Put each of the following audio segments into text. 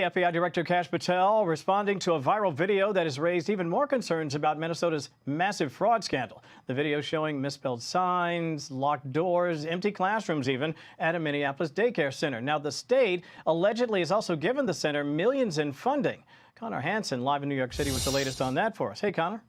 FBI Director Kash Patel responding to a viral video that has raised even more concerns about Minnesota's massive fraud scandal. The video showing misspelled signs, locked doors, empty classrooms even at a Minneapolis daycare center. Now, the state allegedly has also given the center millions in funding. Connor Hansen live in New York City with the latest on that for us. Hey, Connor.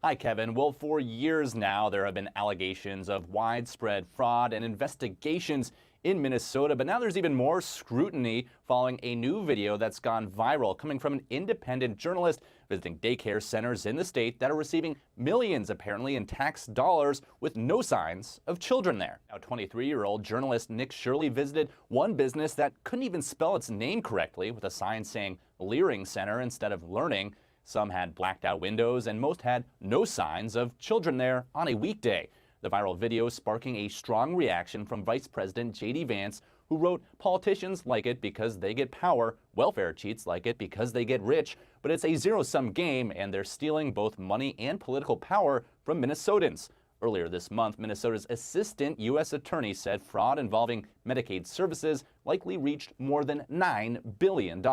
Hi, Kevin. Well, for years now, there have been allegations of widespread fraud and investigations in Minnesota, but now there's even more scrutiny following a new video that's gone viral coming from an independent journalist visiting daycare centers in the state that are receiving millions, apparently, in tax dollars with no signs of children there. Now, 23-year-old journalist Nick Shirley visited one business that couldn't even spell its name correctly with a sign saying Leering Center instead of Learning. Some had blacked out windows and most had no signs of children there on a weekday. The viral video sparking a strong reaction from Vice President J.D. Vance, who wrote, "Politicians like it because they get power, welfare cheats like it because they get rich, but it's a zero-sum game and they're stealing both money and political power from Minnesotans." Earlier this month, Minnesota's assistant U.S. attorney said fraud involving Medicaid services likely reached more than $9 billion.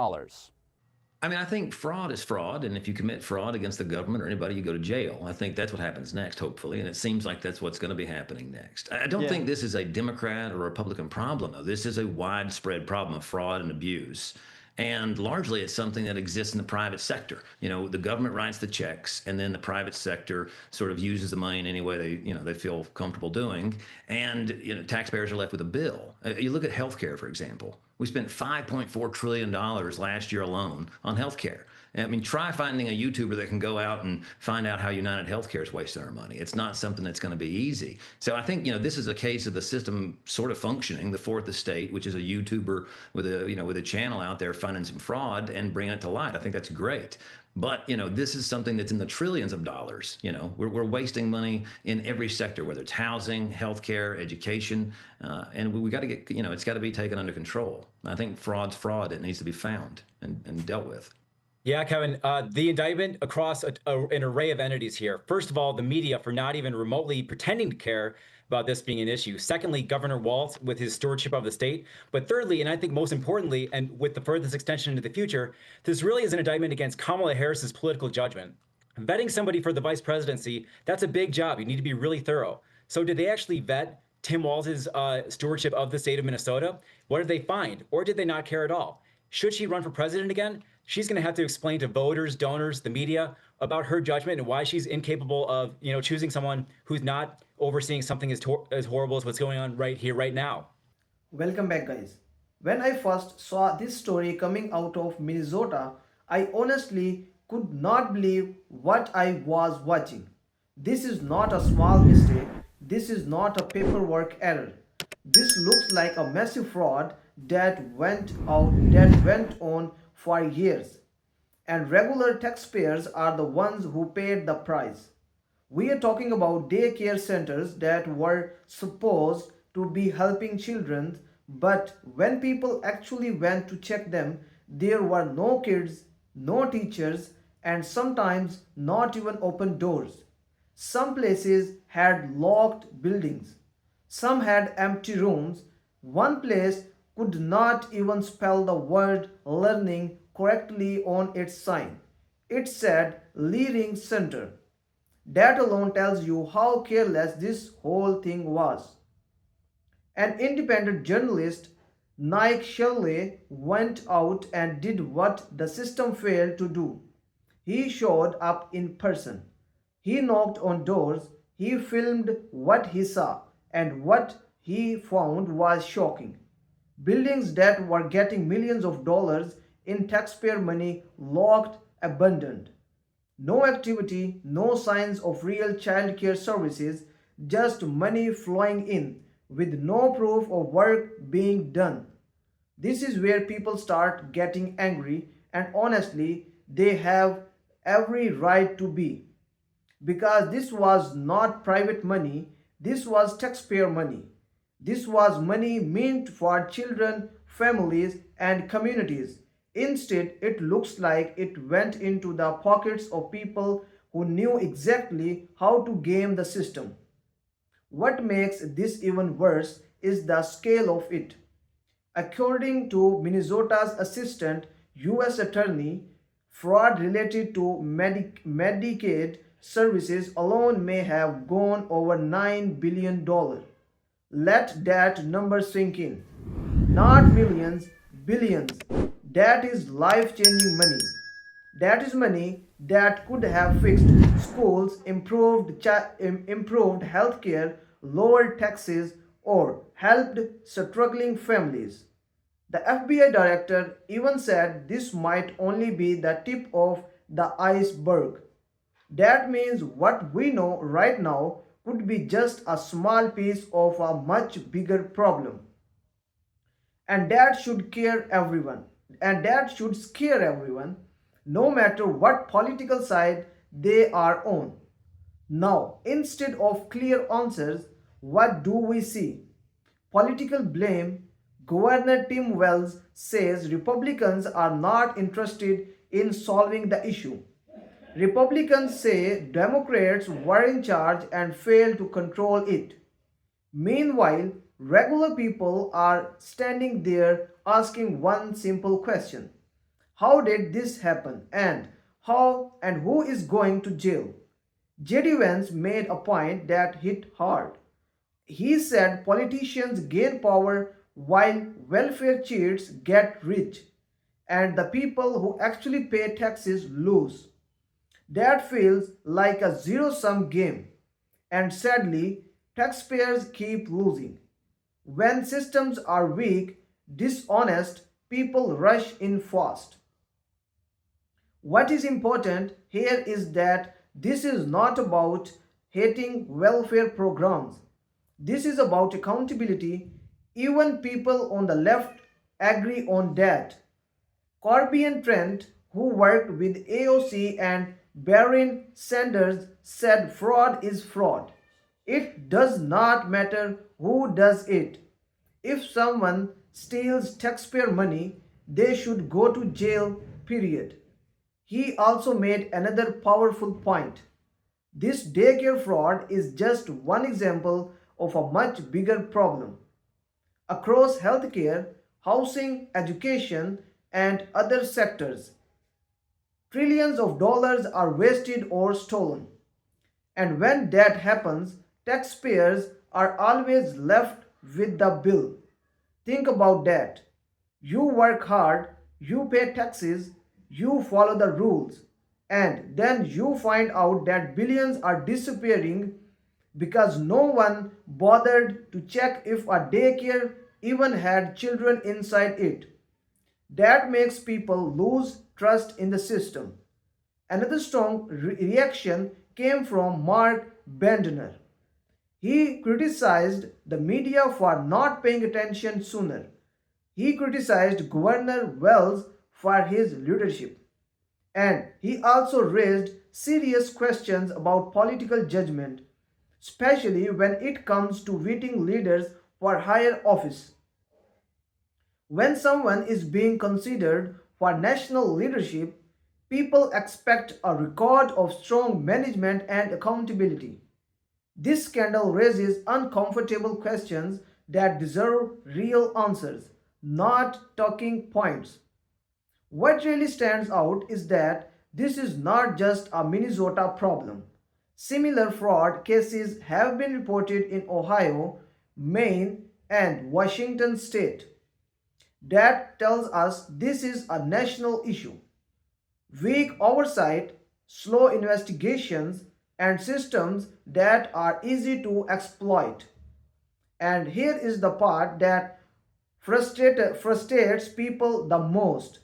I mean, I think fraud is fraud, and if you commit fraud against the government or anybody, you go to jail. I think that's what happens next, hopefully, and it seems like that's what's going to be happening next. I don't think this is a Democrat or Republican problem, though. This is a widespread problem of fraud and abuse. And largely, it's something that exists in the private sector. You know, the government writes the checks, and then the private sector sort of uses the money in any way they feel comfortable doing. And taxpayers are left with a bill. You look at healthcare, for example. We spent $5.4 trillion last year alone on healthcare. I mean, try finding a YouTuber that can go out and find out how United Healthcare is wasting our money. It's not something that's going to be easy. So I think, this is a case of the system sort of functioning, the fourth estate, which is a YouTuber with a channel out there finding some fraud and bringing it to light. I think that's great. But, this is something that's in the trillions of dollars. We're wasting money in every sector, whether it's housing, healthcare, education, and we got to get, it's got to be taken under control. I think fraud's fraud. It needs to be found and dealt with. Yeah, Kevin, the indictment across an array of entities here. First of all, the media for not even remotely pretending to care about this being an issue. Secondly, Governor Walz with his stewardship of the state. But thirdly, and I think most importantly, and with the furthest extension into the future, this really is an indictment against Kamala Harris's political judgment. Vetting somebody for the vice presidency, that's a big job. You need to be really thorough. So did they actually vet Tim Walz's stewardship of the state of Minnesota? What did they find? Or did they not care at all? Should she run for president again? She's going to have to explain to voters, donors, the media about her judgment and why she's incapable of, choosing someone who's not overseeing something as horrible as what's going on right here, right now. Welcome back, guys. When I first saw this story coming out of Minnesota, I honestly could not believe what I was watching. This is not a small mistake. This is not a paperwork error. This looks like a massive fraud that went on for years, and regular taxpayers are the ones who paid the price. We are talking about daycare centers that were supposed to be helping children, but when people actually went to check them, there were no kids, no teachers, and sometimes not even open doors. Some places had locked buildings. Some had empty rooms. One place could not even spell the word learning correctly on its sign. It said Leering Center. That alone tells you how careless this whole thing was. An independent journalist, Nick Shirley, went out and did what the system failed to do. He showed up in person. He knocked on doors. He filmed what he saw, and what he found was shocking. Buildings that were getting millions of dollars in taxpayer money locked, abandoned. No activity, no signs of real child care services, just money flowing in with no proof of work being done. This is where people start getting angry, and honestly, they have every right to be. Because this was not private money, this was taxpayer money. This was money meant for children, families, and communities. Instead, it looks like it went into the pockets of people who knew exactly how to game the system. What makes this even worse is the scale of it. According to Minnesota's assistant U.S. attorney, fraud related to Medicaid services alone may have gone over $9 billion. Let that number sink in. Not millions, billions. That is life changing money. That is money that could have fixed schools, improved healthcare, lowered taxes, or helped struggling families. The FBI director even said this might only be the tip of the iceberg. That means what we know right now could be just a small piece of a much bigger problem. And that should scare everyone. And that should scare everyone, no matter what political side they are on. Now, instead of clear answers, what do we see? Political blame. Governor Tim Wells says Republicans are not interested in solving the issue. Republicans say Democrats were in charge and failed to control it. Meanwhile, regular people are standing there asking one simple question: how did this happen, and how and who is going to jail? JD Vance made a point that hit hard. He said politicians gain power while welfare cheats get rich, and the people who actually pay taxes lose. That feels like a zero sum game, and sadly, taxpayers keep losing. When systems are weak, dishonest, people rush in fast. What is important here is that this is not about hating welfare programs. This is about accountability. Even people on the left agree on that. Corby and Trent, who worked with AOC and Barron Sanders, said fraud is fraud. It does not matter who does it. If someone steals taxpayer money, they should go to jail, period. He also made another powerful point. This daycare fraud is just one example of a much bigger problem. Across healthcare, housing, education, and other sectors, trillions of dollars are wasted or stolen. And when that happens, taxpayers are always left with the bill. Think about that. You work hard, you pay taxes, you follow the rules, and then you find out that billions are disappearing because no one bothered to check if a daycare even had children inside it. That makes people lose trust in the system. Another strong reaction came from Mark Bandner. He criticized the media for not paying attention sooner. He criticized Governor Wells for his leadership. And he also raised serious questions about political judgment, especially when it comes to vetting leaders for higher office. When someone is being considered for national leadership, people expect a record of strong management and accountability. This scandal raises uncomfortable questions that deserve real answers, not talking points. What really stands out is that this is not just a Minnesota problem. Similar fraud cases have been reported in Ohio, Maine, and Washington state. That tells us this is a national issue. Weak oversight, slow investigations, and systems that are easy to exploit. And here is the part that frustrates people the most.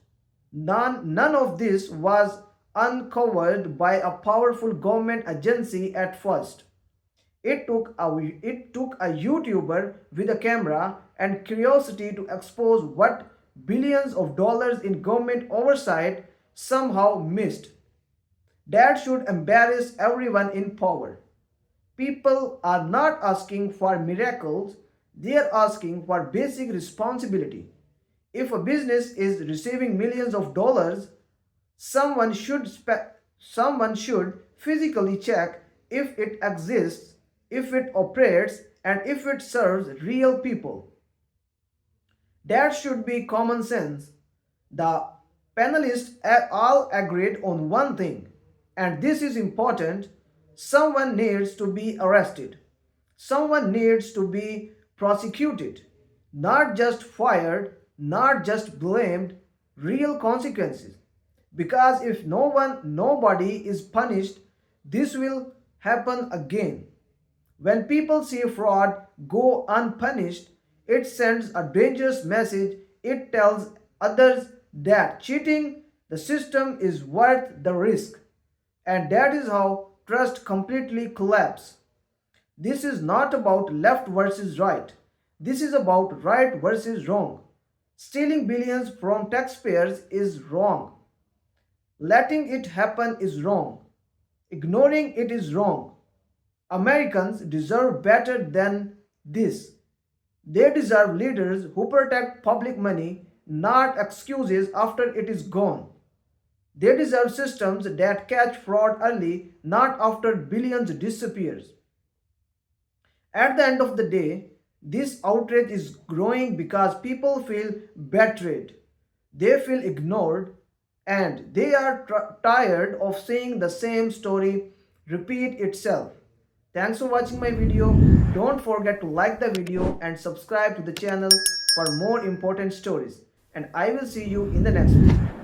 None of this was uncovered by a powerful government agency at first. It took a YouTuber with a camera and curiosity to expose what billions of dollars in government oversight somehow missed. That should embarrass everyone in power. People are not asking for miracles, they are asking for basic responsibility. If a business is receiving millions of dollars, someone should physically check if it exists, if it operates, and if it serves real people. That should be common sense. The panelists all agreed on one thing, and this is important: someone needs to be arrested, someone needs to be prosecuted, not just fired, not just blamed, real consequences. Because if nobody is punished, this will happen again. When people see fraud go unpunished, it sends a dangerous message. It tells others that cheating the system is worth the risk. And that is how trust completely collapses. This is not about left versus right. This is about right versus wrong. Stealing billions from taxpayers is wrong. Letting it happen is wrong. Ignoring it is wrong. Americans deserve better than this. They deserve leaders who protect public money, not excuses after it is gone. They deserve systems that catch fraud early, not after billions disappears. At the end of the day, this outrage is growing because people feel betrayed. They feel ignored and they are tired of seeing the same story repeat itself. Thanks for watching my video. Don't forget to like the video and subscribe to the channel for more important stories. And I will see you in the next video.